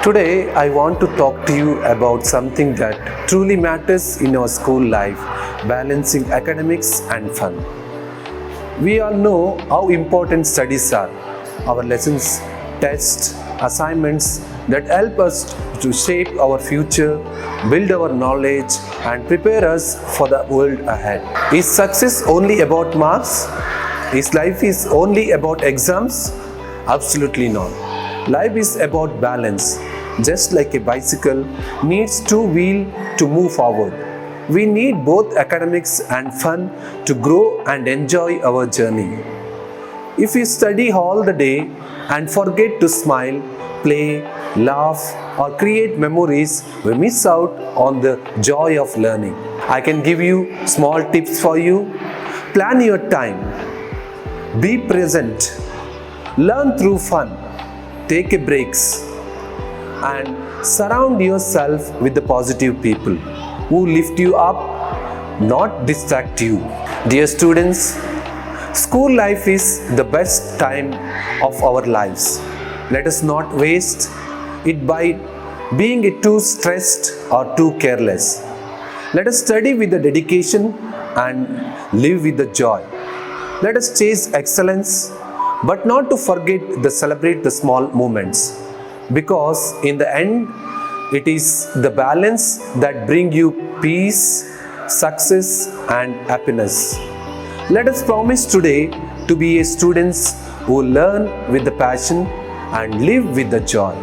Today, I want to talk to you about something that truly matters in our school life, balancing academics and fun. We all know how important studies are. Our lessons, tests, assignments that help us to shape our future, build our knowledge, and prepare us for the world ahead. Is success only about marks? Is life only about exams? Absolutely not. Life is about balance. Just like a bicycle needs two wheels to move forward, we need both academics and fun to grow and enjoy our journey. If we study all the day and forget to smile, play, laugh, or create memories, we miss out on the joy of learning. I can give you small tips for you. Plan your time. Be present. Learn through fun. Take a breaks. And surround yourself with the positive people who lift you up, not distract you. Dear students, school life is the best time of our lives. Let us not waste it by being too stressed or too careless. Let us study with the dedication and live with the joy. Let us chase excellence, but not to forget to celebrate the small moments. Because in the end, it is the balance that brings you peace, success, and happiness. Let us promise today to be students who learn with the passion and live with the joy.